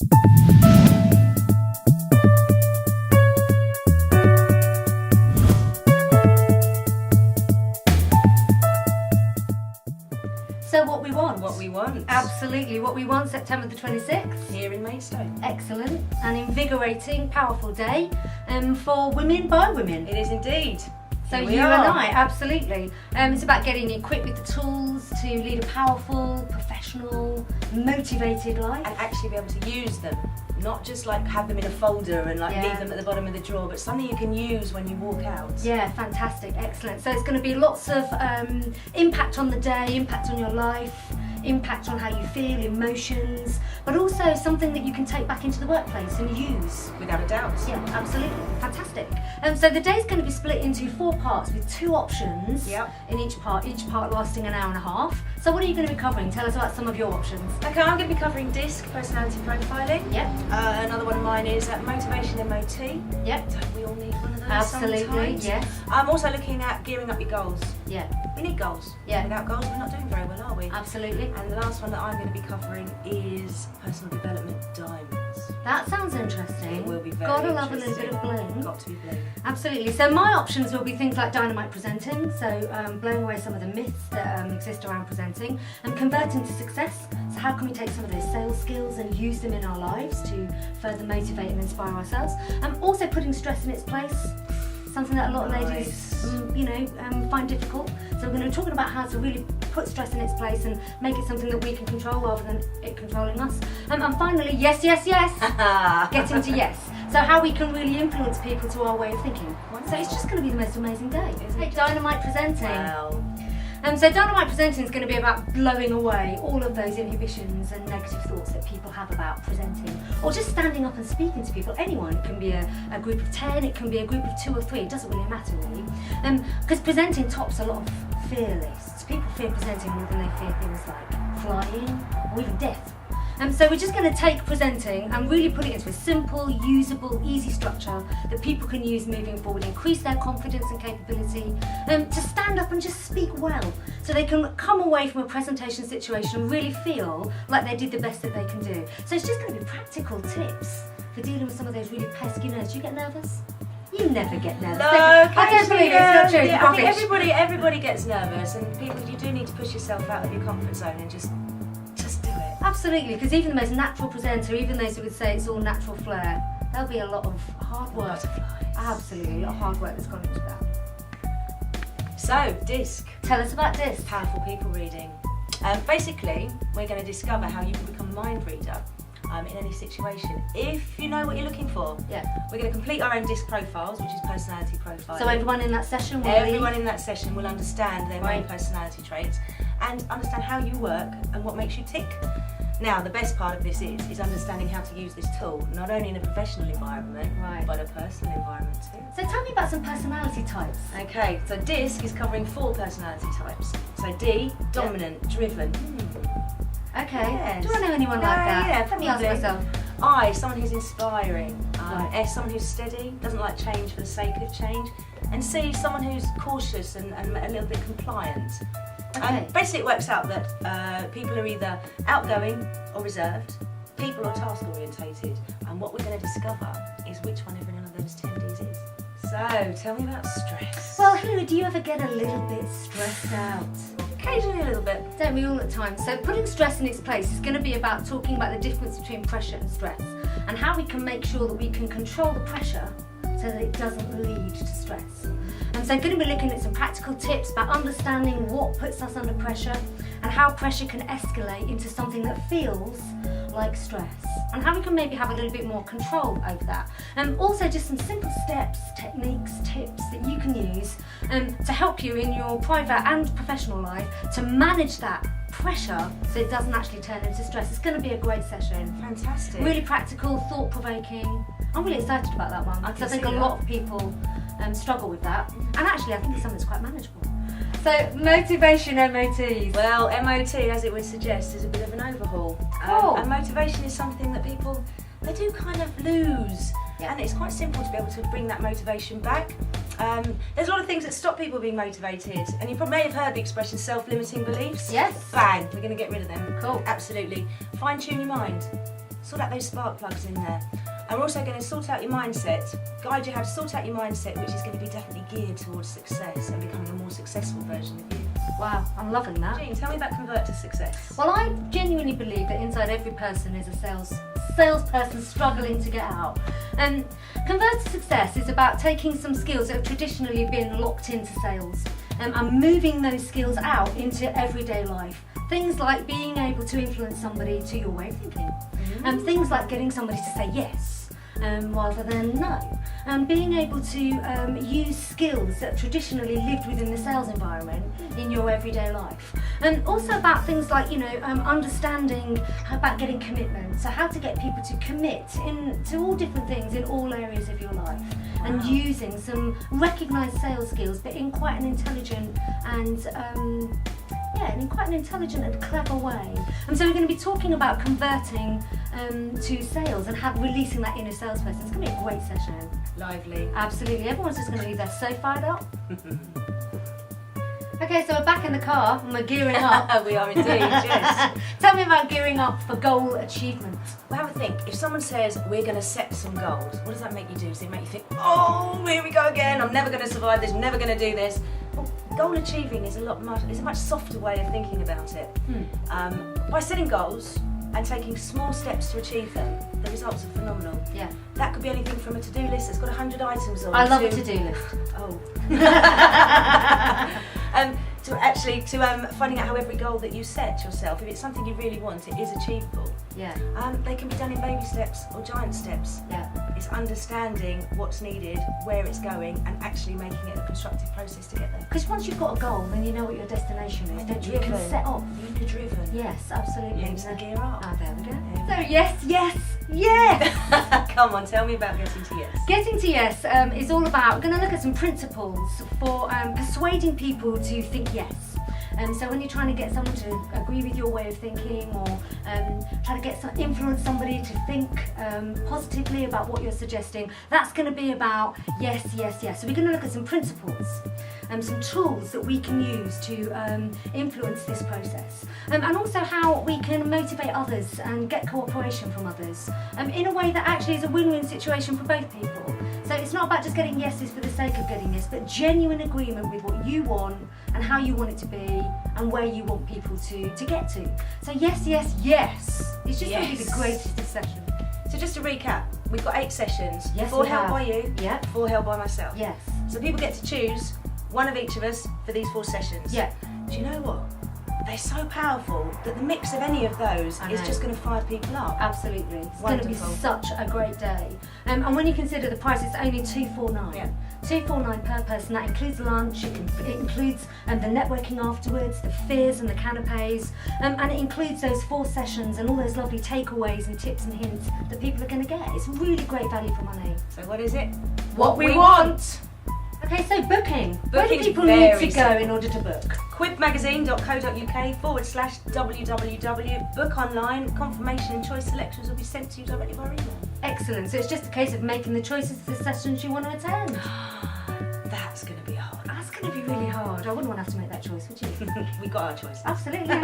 So what we want? What we want. Absolutely, what we want, September the 26th. Here in Maidstone. Excellent. An invigorating, powerful day for women by women. It is indeed. So Here you we and are. I, absolutely. It's about getting equipped with the tools to lead a powerful, professional, motivated life. And actually be able to use them. Not just like have them in a folder and like Yeah. leave them at the bottom of the drawer, but something you can use when you walk out. Yeah, fantastic, excellent. So it's going to be lots of impact on the day, impact on your life, impact on how you feel, emotions, but also something that you can take back into the workplace and use. Without a doubt. Yeah, absolutely, fantastic. So the day's going to be split into 4 parts with 2 options in each part lasting an hour and a half. So what are you going to be covering? Tell us about some of your options. Okay, I'm going to be covering DISC, personality profiling. Yep. Another one of mine is motivation MOT. Yep. Don't we all need one of those Absolutely, sometimes? yes. I'm also looking at gearing up your goals. Yeah, We need goals. Yeah. Without goals, we're not doing very well, are we? absolutely. And the last one that I'm going to be covering is personal development diamonds. That sounds interesting. It will be very Gotta love a little bit interesting. of bling. Got to be bling. Absolutely. So my options will be things like dynamite presenting, so blowing away some of the myths that exist around presenting, and converting to success. So how can we take some of those sales skills and use them in our lives to further motivate and inspire ourselves? Also putting stress in its place, something that a lot of ladies, find difficult. So we're going to be talking about how to really put stress in its place and make it something that we can control rather than it controlling us. And finally, yes, getting to yes. So how we can really influence people to our way of thinking. So it's just going to be the most amazing day, isn't it? Dynamite presenting. Wow. So dynamite presenting is going to be about blowing away all of those inhibitions and negative thoughts that people have about presenting, or just standing up and speaking to people. Anyone. It can be a group of 10, it can be a group of 2 or 3. It doesn't really matter really, because presenting tops a lot of fear lists. People fear presenting more than they fear things like flying or even death. So we're just going to take presenting and really put it into a simple, usable, easy structure that people can use moving forward, increase their confidence and capability, to stand up and just speak well, so they can come away from a presentation situation and really feel like they did the best that they can do. So it's just going to be practical tips for dealing with some of those really pesky nerves. Do you get nervous? You never get nervous. No, I don't believe it. It's not true. Yeah, I think Rubbish. everybody gets nervous, and people, you do need to push yourself out of your comfort zone and just do it. Absolutely, because even the most natural presenter, even those who would say it's all natural flair, there'll be a lot of hard work. Butterflies. Absolutely, a lot of hard work that's gone into that. So, DISC, Tell us about this. powerful people reading. Basically, we're going to discover how you can become a mind reader in any situation, if you know what you're looking for. Yeah. We're going to complete our own DISC profiles, which is personality profiling. So everyone in that session will Everyone in that session will understand their main Right. personality traits and understand how you work and what makes you tick. Now, the best part of this is understanding how to use this tool, not only in a professional environment, Right. but a personal environment too. So tell me about some personality types. Okay, so DISC is covering 4 personality types. So D, dominant, driven. Okay. Yes. Do I know anyone like that? Yeah, Let me ask probably. myself. I, someone who's inspiring. Right. S, someone who's steady, doesn't like change for the sake of change. And C, someone who's cautious and a little bit compliant. Okay. Basically, it works out that people are either outgoing or reserved, people are task orientated, and what we're going to discover is which one every one of those 10 Ds is. So, tell me about stress. Well, Hilary, do you ever get a little bit stressed out? Occasionally a little bit. Don't we all at times? So putting stress in its place is going to be about talking about the difference between pressure and stress, and how we can make sure that we can control the pressure so that it doesn't lead to stress. And so I'm going to be looking at some practical tips about understanding what puts us under pressure and how pressure can escalate into something that feels like stress, and how we can maybe have a little bit more control over that. And also just some simple steps, techniques, tips that you can use to help you in your private and professional life to manage that pressure so it doesn't actually turn into stress. It's going to be a great session. Fantastic. Really practical, thought-provoking. I'm really excited about that one because I think a lot of people struggle with that, and actually I think it's something that's quite manageable. So motivation MOTs. Well, MOT, as it would suggest, is a bit of an overhaul. Cool. And motivation is something that people, they do kind of lose. Yeah. And it's quite simple to be able to bring that motivation back. There's a lot of things that stop people being motivated, and you probably may have heard the expression self-limiting beliefs. Yes. Bang, we're going to get rid of them. Cool. Absolutely. Fine-tune your mind. sort out those spark plugs in there. And we're also going to sort out your mindset, guide you how to sort out your mindset, which is going to be definitely geared towards success and becoming a more successful version of you. Wow, I'm loving that. Jean, tell me about Convert to Success. Well, I genuinely believe that inside every person is a salesperson struggling to get out. And Convert to Success is about taking some skills that have traditionally been locked into sales and moving those skills out into everyday life. Things like being able to influence somebody to your way of thinking. And things like getting somebody to say yes rather than no. And being able to use skills that traditionally lived within the sales environment in your everyday life. And also about things like, understanding about getting commitment. So how to get people to commit to all different things in all areas of your life. And using some recognised sales skills, but in quite an intelligent and clever way. And so we're going to be talking about converting to sales and releasing that inner salesperson. It's going to be a great session. Lively. Absolutely. Everyone's just going to leave there so fired up. Okay, so we're back in the car and we're gearing up. We are indeed, yes. Tell me about gearing up for goal achievement. Well, have a think. If someone says, we're going to set some goals, what does that make you do? Does it make you think, oh, here we go again, I'm never going to survive this, I'm never going to do this? Well, goal achieving is a much softer way of thinking about it. By setting goals and taking small steps to achieve them, the results are phenomenal. Yeah. That could be anything from a to-do list that's got 100 items on. I love a to-do list. Oh. to finding out how every goal that you set yourself, if it's something you really want, it is achievable. Yeah. They can be done in baby steps or giant steps. Yeah. It's understanding what's needed, where it's going, and actually making it a constructive process to get there. Because once you've got a goal, then you know what your destination is, don't you? You can set off. You're driven. Yes, absolutely. Hence the gear up. Ah, there we go. Yeah. So yes. Come on, tell me about getting to yes. Getting to yes is all about, we're going to look at some principles for persuading people to think yes. So when you're trying to get someone to agree with your way of thinking, or try to influence somebody to think positively about what you're suggesting, that's going to be about yes, yes, yes. So we're going to look at some principles, some tools that we can use to influence this process, and also how we can motivate others and get cooperation from others in a way that actually is a win-win situation for both people. So it's not about just getting yeses for the sake of getting yes, but genuine agreement with what you want and how you want it to be and where you want people to get to. So yes, yes, yes. It's just going to be the greatest of sessions. So just to recap, we've got 8 sessions. Yes, 4 we held have. by you, Yeah. 4 held by myself. Yes. So people get to choose one of each of us for these 4 sessions. Yeah. Do you know what? They're so powerful that the mix of any of those is just going to fire people up. Absolutely. It's going to be Wonderful. such a great day. And when you consider the price, it's only $249. Yeah. $249 per person. That includes lunch, it includes the networking afterwards, the fears and the canapes, and it includes those 4 sessions and all those lovely takeaways and tips and hints that people are going to get. It's really great value for money. So what is it? What we want. Okay, so booking. Where do Booking's people need to very go in order to book? quibmagazine.co.uk/www. Book online, confirmation and choice selections will be sent to you directly by email. Excellent. So it's just a case of making the choices for the sessions you want to attend. That's going to be hard. That's going to be really hard. I wouldn't want to have to make that choice, would you? We got our choice. Absolutely.